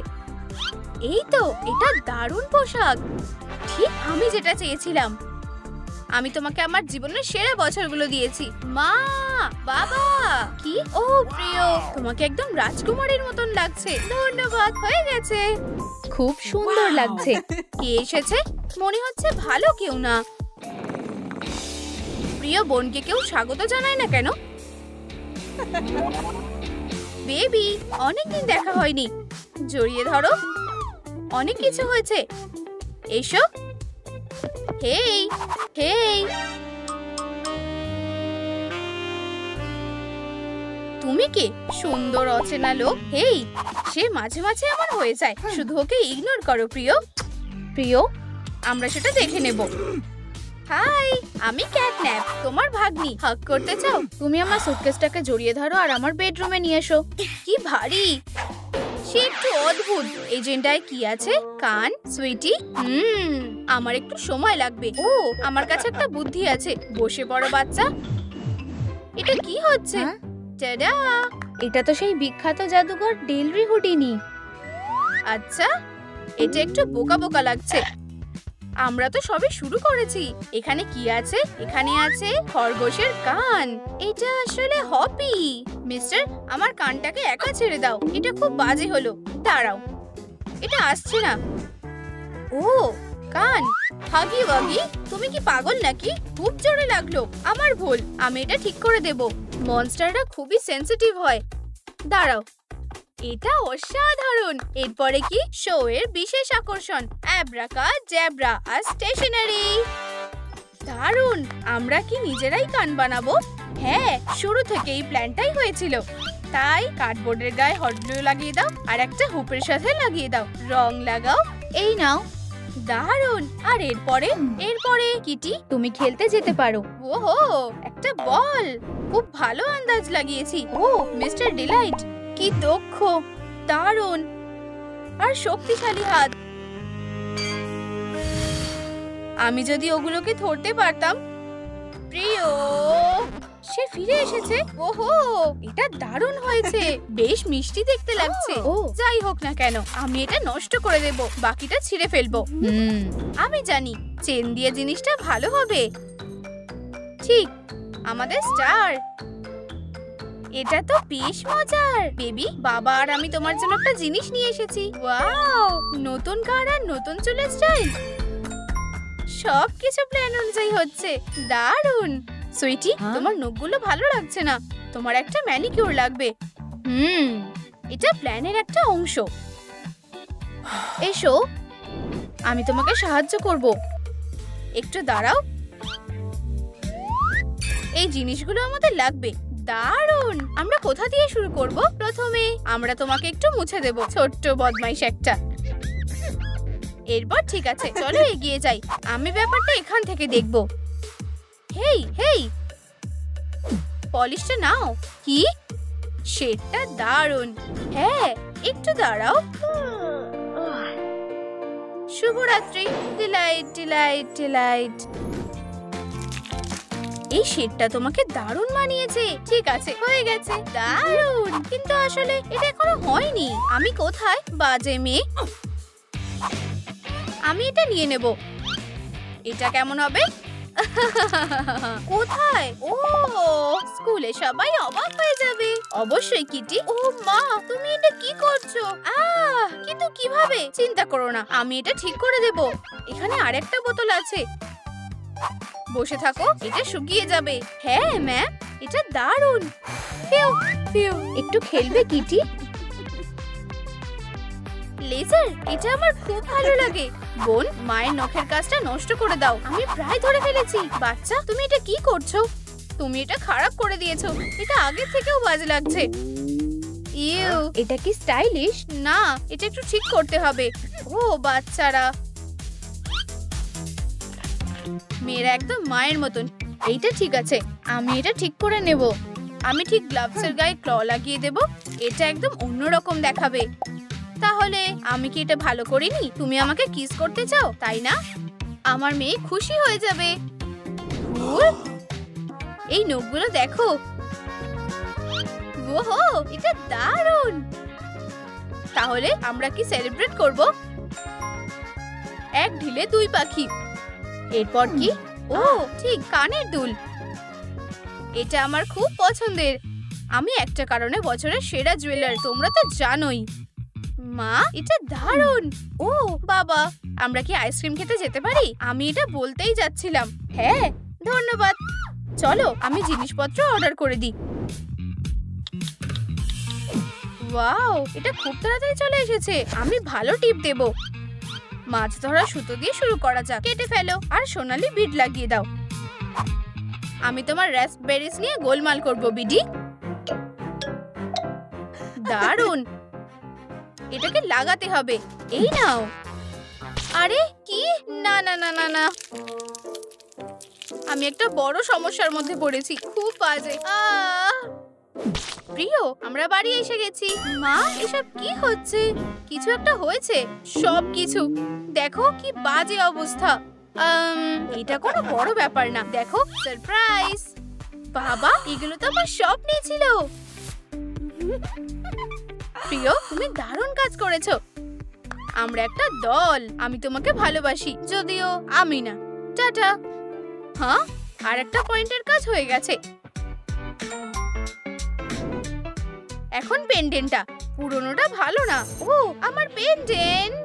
এই তো, এটা দারুণ পোশাক। ঠিক আমি যেটা চেয়েছিলাম। আমি তোমাকে আমার জীবনের সেরা বছরগুলো দিয়েছি। মা, বাবা। কি? ও প্রিয়, তোমাকে একদম রাজকুমারীর মতন লাগছে। ধন্যবাদ। হয়ে গেছে। খুব সুন্দর লাগছে। কে এসেছে? মনে হচ্ছে ভালো কেউ না। প্রিয় বোনকে কেউ স্বাগত জানায় না কেন? বেবি, অনেকদিন দেখা হয়নি। জড়িয়ে ধরো। অনেক কিছু হয়েছে। এসো। হেই হেই, তুমি কি সুন্দর অচেনা লোক? হেই, সে মাঝে মাঝে এমন হয়ে যায়। শুধু ওকে ইগনোর করো প্রিয়। প্রিয়, আমরা সেটা দেখে নেব। হাই, আমি ক্যাটন্যাপ, তোমার ভাগ্নি। হাগ করতে চাও? তুমি আমার সুটকেসটাকে জড়িয়ে ধরো আর আমার বেডরুমে নিয়ে এসো। কি ভারী, সে একটু অদ্ভুত। এজেন্ডায় কি আছে? কান, সুইটি? আমার একটু সময় লাগবে। ও, আমার কাছে একটা বুদ্ধি আছে। বসে পড়ো বাচ্চা। এটা কি হচ্ছে? টাডা! এটা তো সেই বিখ্যাত জাদুকর ডেলরি হুডিনি। আচ্ছা, এটা একটু বোকা বোকা লাগছে। আমরা তো সবে শুরু করেছি। এখানে কি আছে? এখানে আছে খরগোশের কান। এটা আসলে হপি। মিস্টার, আমার কানটাকে একা ছেড়ে দাও। এটা খুব বাজে হলো। দাঁড়াও, এটা আসছে না। ও, কান। হাগি ওয়াগি, তুমি কি পাগল নাকি? খুব জোরে লাগলো। আমার ভুল, আমি এটা ঠিক করে দেব। মনস্টাররা খুবই সেনসিটিভ হয়। দাঁড়াও, এটা অসাধারণ। এরপরে কি? শো এর বিশেষ আকর্ষণ, অ্যাব্রাকা জ্যাব্রা আর স্টেশনারি। দারুণ! আমরা কি নিজেরাই কান বানাবো? হ্যাঁ, শুরু থেকে এই প্ল্যানটাই হয়েছিল। তাই কার্ডবোর্ডের গায়ে হট গ্লু লাগিয়ে দাও আর একটা হুপের সাথে লাগিয়ে দাও। রং লাগাও। এই নাও। দারুণ! আর এরপরে কিটি, তুমি খেলতে যেতে পারো। ওহো, একটা বল। খুব ভালো আন্দাজ লাগিয়েছি। ও, মিস্টার ডিলাইট, কি দক্ষ! দারুণ! আর শক্তিশালী হাত। আমি যদি ওগুলোকে ধরতে পারতাম। প্রিয়, সে ফিরে এসেছে। ওহো, এটা দারুণ হয়েছে। বেশ মিষ্টি দেখতে লাগছে। ও, যাই হোক না কেন, আমি এটা নষ্ট করে দেব। বাকিটা ছিঁড়ে ফেলবো। আমি জানি চেন দিয়ে জিনিসটা ভালো হবে। ঠিক, আমাদের স্টার। এটা তো বেশ মজার। বেবি, বাবা আর আমি তোমার জন্য একটা জিনিস নিয়ে এসেছি। ওয়াও, নতুন কার আর নতুন চুলের স্টাইল। সবকিছু প্ল্যান অনুযায়ী হচ্ছে। দারুণ! সুইটি, তোমার নখগুলো ভালো লাগছে না। তোমার একটা ম্যানিকিউর লাগবে। এটা প্ল্যানের একটা অংশ। এসো, আমি তোমাকে সাহায্য করব। একটু দাঁড়াও। এই জিনিসগুলো আমাদের লাগবে। দারুণ! আমরা কোথা দিয়ে শুরু করব? প্রথমে আমরা তোমাকে একটু মুছে দেব, ছোট্ট বদমাইশ একটা। এরপর ঠিক আছে, চলো এগিয়ে যাই। আমি ব্যাপারটা এখান থেকে দেখব। হেই হেই, পলিশটা নাও। কি? সেটা দারুণ। হ্যাঁ, একটু দাঁড়াও। শুভরাত্রি। Delight Delight Delight. এই শেডটা তোমাকে দারুণ মানিয়েছে। ঠিক আছে, হয়ে গেছে। দারুণ! কিন্তু আসলে এটা এখনো হয়নি। আমি কোথায়? বাজে মেয়ে। আমি এটা নিয়ে নেব। এটা কেমন হবে? কোথায়? ও, স্কুলে সবাই অবাক হয়ে যাবে। অবশ্যই কিটি। ও মা, তুমি এটা কি করছো? কিন্তু কিভাবে? চিন্তা করো না, আমি এটা ঠিক করে দেব। এখানে আরেকটা বোতল আছে। বসে থাকো, এটা শুকিয়ে যাবে। হ্যাঁ ম্যাম, এটা দারুণ। Few few. একটু খেলবে কিটি? লেজার, এটা আমার খুব ভালো লাগে। বোন, মায়ের নখের কাজটা নষ্ট করে দাও। আমি প্রায় ধরে ফেলেছি। বাচ্চা, তুমি এটা কি করছো? তুমি এটা খারাপ করে দিয়েছো। এটা আগে থেকেও বাজে লাগছে। ইউ, এটা কি স্টাইলিশ? না, এটা একটু ঠিক করতে হবে। ও বাচ্চারা, মেয়েরা একদম মায়ের মতন। এইটা ঠিক আছে, আমি এটা ঠিক করে নেব। আমি ঠিক গ্লাভসের গায়ে ক্ল লাগিয়ে দেব। এটা একদম অন্যরকম দেখাবে। তাহলে আমি কি এটা ভালো করিনি? তুমি আমাকে কিস করতে চাও, তাই না? আমার মেয়ে খুশি হয়ে যাবে। এই নখগুলো দেখো। ওহো, এটা দারুণ। তাহলে আমরা কি সেলিব্রেট করব? এক ঢিলে দুই পাখি। এরপর কি? ও ঠিক, কানের দুল। এটা আমার খুব পছন্দের। আমি একটা কারণে বছরের সেরা জুয়েলার, তোমরা তো জানোই। মা, এটা দারুণ। ও বাবা, আমরা কি আইসক্রিম খেতে যেতে পারি? আমি এটা বলতেই যাচ্ছিলাম। হ্যাঁ, ধন্যবাদ। চলো, আমি জিনিসপত্র অর্ডার করে দিই। ওয়াও, এটা খুব তাড়াতাড়ি চলে এসেছে। আমি ভালো টিপ দেব। মাছ ধরা সুতো দিয়ে শুরু করা যাক। কেটে ফেলো আর সোনালি বিড লাগিয়ে দাও। আমি তোমার রাস্পবেরিজ নিয়ে গোলমাল করব বিডি। দারুণ! এটাকে লাগাতে হবে। এই নাও। আরে কি? না না না না না, আমি একটা বড় সমস্যার মধ্যে পড়েছি, খুব বাজে। প্রিয়, আমরা বাড়ি এসে গেছি। মা, এসব কি হচ্ছে? কিছু একটা হয়েছে। সব কিছু দেখো, কি বাজে অবস্থা। এটা কোনো বড় ব্যাপার না। দেখো, সারপ্রাইজ। বাবা, এগুলো তো আমার স্বপ্নে ছিল। প্রিয়, তুমি দারুণ কাজ করেছো। আমরা একটা দল। আমি তোমাকে ভালোবাসি, যদিও আমি না। টাটা। হ্যাঁ, আর একটা পয়েন্টের কাজ হয়ে গেছে। এখন পেন্ডেন্টটা। পুরনোটা ভালো না। ও, আমার পেন্ডেন্ট।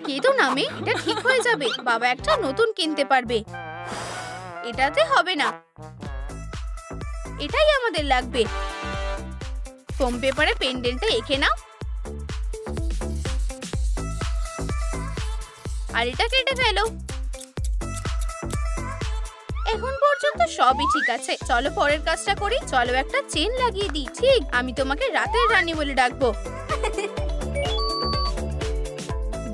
কেঁদো না মেয়ে, এটা ঠিক হয়ে যাবে। বাবা একটা নতুন কিনতে পারবে। এটাতে হবে না, এটাই আমাদের লাগবে। ফোম পেপারে পেন্ডেন্টটা এঁকে নাও, আর এটা কেটে ফেলো। এখন পর্যন্ত সবই ঠিক আছে। চলো পরের কাজটা করি। চলো একটা চেন লাগিয়ে দিই। ঠিক, আমি তোমাকে রাতের রানী বলে ডাকবো।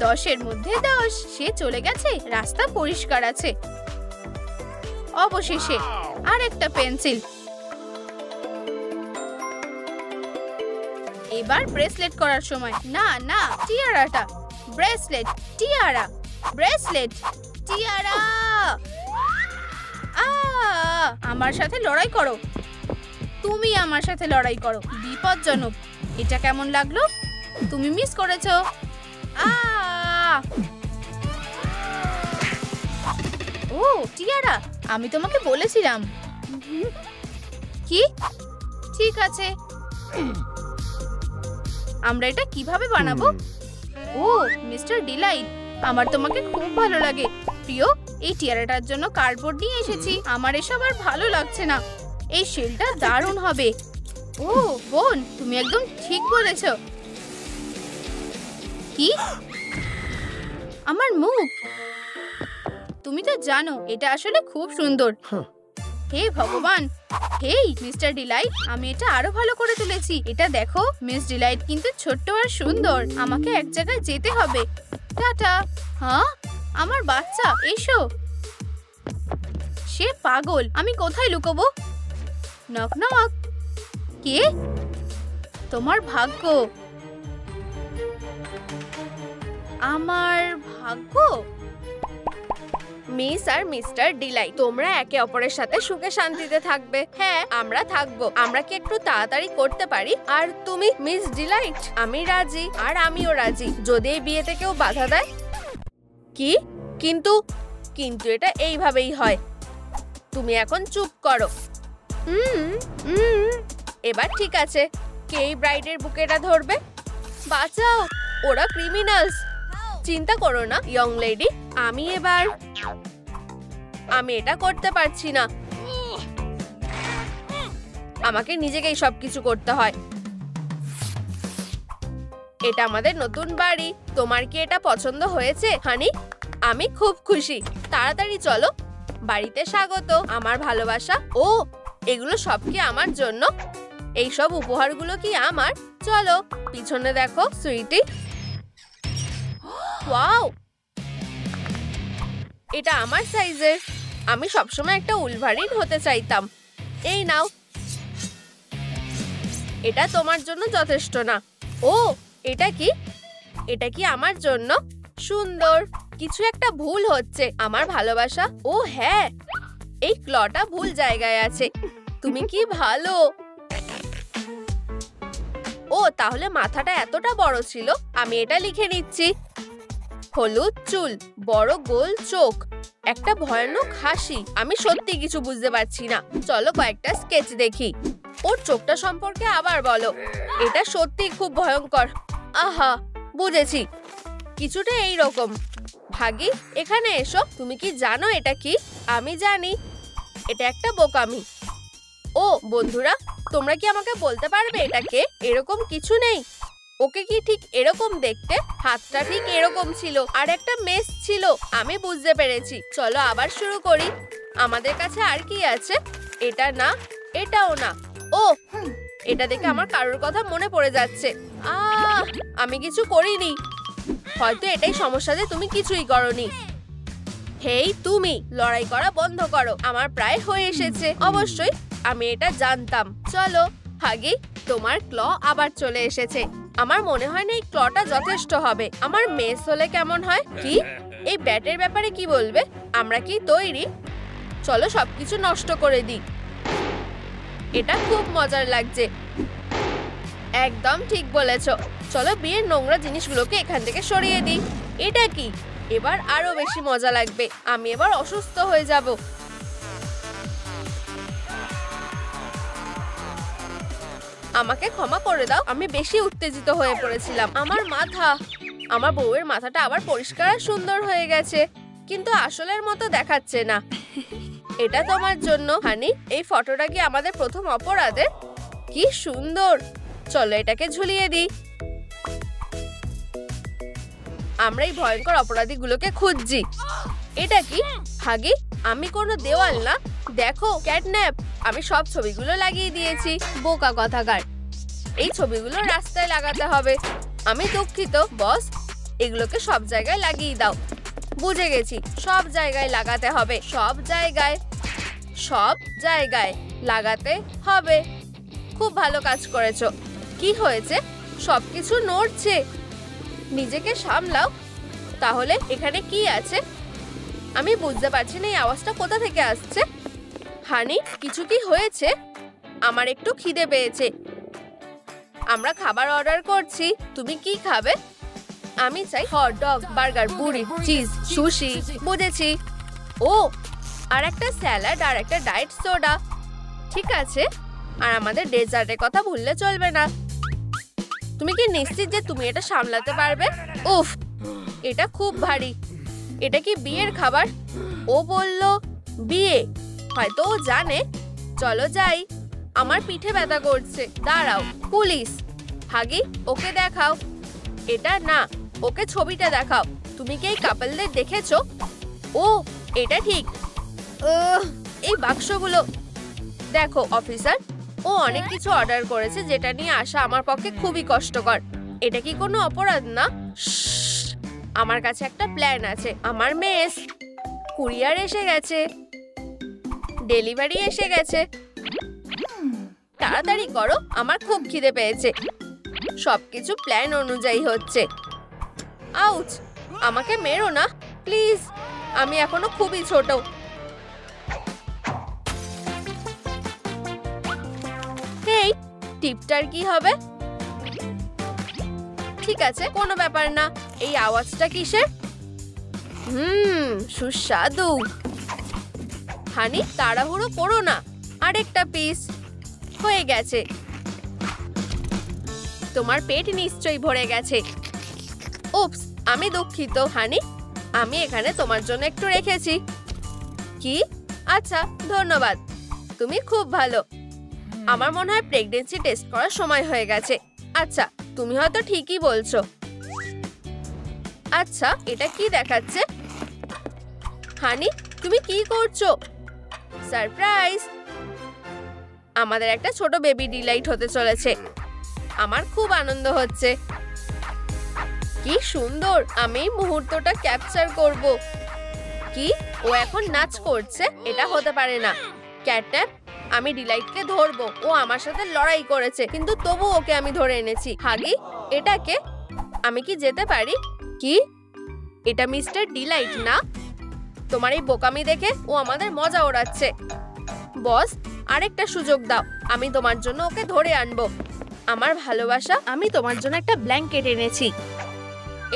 10-এর মধ্যে 10। সে চলে গেছে, রাস্তা পরিষ্কার আছে। অবশেষে আর একটা পেন্সিল। এবার ব্রেসলেট করার সময়। না না, টিয়ারাটা। Bracelet, টিয়ারা, bracelet, টিয়ারা। আমার সাথে লড়াই করো। তুমি আমার সাথে লড়াই করো। বিপজ্জনক। এটা কেমন লাগলো? তুমি মিস করেছো। ও টিয়ারা, আমি তোমাকে বলেছিলাম। কি? ঠিক আছে, আমরা এটা কিভাবে বানাবো? ও মিস্টার ডিলাইট, আমার তোমাকে খুব ভালো লাগে। প্রিয়, এই টিয়ারাটার জন্য কার্ডবোর্ড নিয়ে এসেছি। আমার এসব আর ভালো লাগছে না। এই শেলটা দারুণ হবে। ও বোন, তুমি একদম ঠিক বলেছো। কি? আমার মুখ? তুমি তো জানো এটা আসলে খুব সুন্দর। হে ভগবান। হেই মিস্টার ডিলাইট, আমি এটা আরো ভালো করে তুলেছি। এটা দেখো মিস ডিলাইট কিন্তু ছোট্ট আর সুন্দর। আমাকে এক জায়গায় যেতে হবে। টাটা। হ্যাঁ, আমার বাচ্চা, এসো। সে পাগল। আমি কোথায় লুকোবো? Knock knock. কে? তোমার ভাগ্য। আমার ভাগ্য? মিস আর মিস্টার ডিলাইট, তোমরা একে অপরের সাথে সুখে শান্তিতে থাকবে। হ্যাঁ, আমরা থাকবো। আমরা কি একটু তাড়াতাড়ি করতে পারি? আর তুমি মিস ডিলাইট? আমি রাজি, আর আমিও রাজি, যদি এই বিয়েতে কেউ বাধা দেয়। কি? কিন্তু কিন্তু এটা এইভাবেই হয়। তুমি এখন চুপ করো। এবার ঠিক আছে। কে ব্রাইডের বুকেটা ধরবে? বাঁচাও, ওরা ক্রিমিনালস। চিন্তা করো না ইয়ং লেডি, আমি এটা করতে পারছি না। আমাকে নিজেকেই সবকিছু করতে হয়। এটা আমাদের নতুন বাড়ি। তোমার কি এটা পছন্দ হয়েছে হানি? আমি খুব খুশি। তাড়াতাড়ি চলো। বাড়িতে স্বাগত, আমার ভালোবাসা। ও, এগুলো সব কি আমার জন্য? এই সব উপহারগুলো কি আমার? চলো পিছনে দেখো সুইটি। ওয়াও, এটা আমার সাইজের। আমি সবসময় একটা উলভারিন হতে চাইতাম। এই নাও। এটা তোমার জন্য যথেষ্ট না। ও, এটা কি? এটা কি আমার জন্য? সুন্দর। কিছু একটা ভুল হচ্ছে। আমার ভালোবাসা। ও হ্যাঁ, এই ক্লটা ভুল জায়গায় আছে। তুমি কি ভালো। ও, তাহলে মাথাটা এতটা বড় ছিল। আমি এটা লিখে নিচ্ছি। হলুদ চুল, বড় গোল চোখ, একটা ভয়ানক হাসি। আমি সত্যি কিছু বুঝতে পারছি না। চলো কয়েকটা স্কেচ দেখি। ওর চোখটা সম্পর্কে আবার বলো। এটা সত্যি খুব ভয়ঙ্কর। আহা, বুঝেছি। কিছুটা এই রকম। ভাগি, এখানে এসো। তুমি কি জানো এটা কি? আমি জানি, এটা একটা বোকামি। ও বন্ধুরা, তোমরা কি আমাকে বলতে পারবে এটা কে? এরকম কিছু নেই। ওকে কি ঠিক এরকম দেখতে? হাতটা ঠিক এরকম ছিল, আর একটা মেস ছিল। আমি বুঝতে পেরেছি। চলো আবার শুরু করি। আমাদের কাছে আর কি আছে? এটা না, এটাও না। ও, এটা দেখে আমার কারোর কথা মনে পড়ে যাচ্ছে। আমি কিছু করিনি। হয়তো এটাই সমস্যা যে তুমি কিছুই করনি। হেই তুমি, লড়াই করা বন্ধ করো। আমার প্রায় হয়ে এসেছে। অবশ্যই আমি এটা জানতাম। চলো হাগি, তোমার ক্ল আবার চলে এসেছে। আমার মনে হয় না এই ক্লটা যথেষ্ট হবে। আমার মেস হলে কেমন হয়? কি এই ব্যাটের ব্যাপারে কি বলবে? আমরা কি তৈরি? চলো সবকিছু নষ্ট করে দিই। এটা খুব মজার লাগছে। একদম ঠিক বলেছো। চলো বিয়ের নোংরা জিনিসগুলোকে এখান থেকে সরিয়ে দিই। এটা কি? এবার আরো বেশি মজা লাগবে। আমি এবার অসুস্থ হয়ে যাব। আমাকে ক্ষমা করে দাও, আমি বেশি উত্তেজিত হয়ে পড়েছিলাম। আমার মাথা, আমার বউয়ের মাথাটা আবার পরিষ্কার আর সুন্দর হয়ে গেছে, কিন্তু আসলের মতো দেখাচ্ছে না। এটা তোমার জন্য হানি। এই ফটোটা কি আমাদের প্রথম অপরাধের? কি সুন্দর। চলো এটাকে ঝুলিয়ে দিই। আমরা এই ভয়ঙ্কর অপরাধীগুলোকে খুঁজছি। এটা কি হাগি? আমি কোনো দেওয়াল না, দেখো ক্যাটন্যাপ। আমি সব ছবিগুলো লাগিয়ে দিয়েছি। বোকা কথাকার। এই ছবিগুলো রাস্তায় লাগাতে হবে। আমি দুঃখিত বস, এগুলোকে সব জায়গায় লাগিয়ে দাও। বুঝে গেছি, সব জায়গায় লাগাতে হবে। সব জায়গায়, সব জায়গায় লাগাতে হবে। খুব ভালো কাজ করেছো। কি হয়েছে? সবকিছু নড়ছে। নিজেকে সামলাও। তাহলে এখানে কি আছে? আমি বুঝতে পারছি না এই আওয়াজটা কোথা থেকে আসছে। হানি, কিছু কি হয়েছে? আমার একটু খিদে পেয়েছে। আমরা খাবার অর্ডার করছি। তুমি কি খাবে? আমি চাই হট ডগ, বার্গার, বুড়ি, চিজ, সুশি। বুঝেছি। ও, আর একটা স্যালাড আর একটা ডায়েট সোডা। ঠিক আছে। আর আমাদের ডেজার্টের কথা ভুললে চলবে না। তুমি কি নিশ্চিত যে তুমি এটা সামলাতে পারবে? উফ, এটা খুব ভারী। এটা কি বিয়ের খাবার? ও বলল বিয়ে, হয়তো ও জানে। চলো যাই। আমার পিঠে ব্যথা করছে। দাঁড়াও, পুলিশ। হাগি, ওকে দেখাও। এটা না, ওকে ছবিটা দেখাও। তুমি কি এই কাপলদের দেখেছো? ও, এটা ঠিক। এই বাক্সগুলো দেখো অফিসার, ও অনেক কিছু অর্ডার করেছে যেটা নিয়ে আসা আমার পক্ষে খুবই কষ্টকর। এটা কি কোনো অপরাধ না? আমার কাছে একটা প্ল্যান আছে। আমার মেস, কুরিয়ার এসে গেছে, ডেলিভারি এসে গেছে। তাড়াতাড়ি করো, আমার খুব খিদে পেয়েছে। সবকিছু প্ল্যান অনুযায়ী হচ্ছে। আউচ, আমাকে মেরো না প্লিজ, আমি এখনো খুবই ছোট। এই টিপটার কি হবে? ঠিক আছে, কোনো ব্যাপার না। এই আওয়াজটা কিসের? সুস্বাদু। হানি, তাড়াহুড়ো করো না। আরেকটা পিস হয়ে গেছে। তোমার পেট নিশ্চয়ই ভরে গেছে। উপস, আমি দুঃখিত হানি। আমি এখানে তোমার জন্য একটু রেখেছি। কি? আচ্ছা, ধন্যবাদ। তুমি খুব ভালো। আমার মনে হয় প্রেগন্যান্সি টেস্ট করার সময় হয়ে গেছে। আচ্ছা, তুমি হয়তো ঠিকই বলছো। আচ্ছা, এটা কি দেখাচ্ছে? হানি, তুমি কি করছো? সারপ্রাইজ! আমাদের একটা ছোট বেবি ডিলাইট হতে চলেছে। আমার খুব আনন্দ হচ্ছে। কি সুন্দর! আমি এই মুহূর্তটা ক্যাপচার করব। কি? ও এখন নাচ করছে? এটা হতে পারে না। ক্যাটন্যাপ, আমি ডিলাইটকে ধরবো। ও আমার সাথে লড়াই করেছে, কিন্তু তবু ওকে আমি ধরে এনেছি। হাগি, এটাকে আমি কি যেতে পারি? কি? এটা মিস্টার ডিলাইট না? তোমার এই বোকামি দেখে ও আমাদের মজা ওড়াচ্ছে। বস, আরেকটা সুযোগ দাও। আমি তোমার জন্য ওকে ধরে আনবো। আমার ভালোবাসা, আমি তোমার জন্য একটা ব্ল্যাঙ্কেট এনেছি।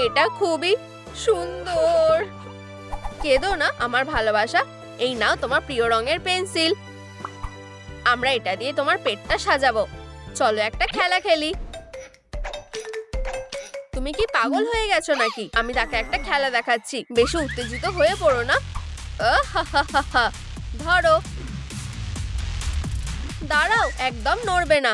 এটা খুবই সুন্দর। কেঁদো না আমার ভালোবাসা। এই নাও তোমার প্রিয় রঙের পেন্সিল। আমরা এটা দিয়ে তোমার পেটটা সাজাবো। চলো একটা খেলা খেলি। তুমি কি পাগল হয়ে গেছো নাকি? আমি তাকে একটা খেলা দেখাচ্ছি। বেশি উত্তেজিত হয়ে পড়ো না। ধরো। দাঁড়াও, একদম নড়বে না।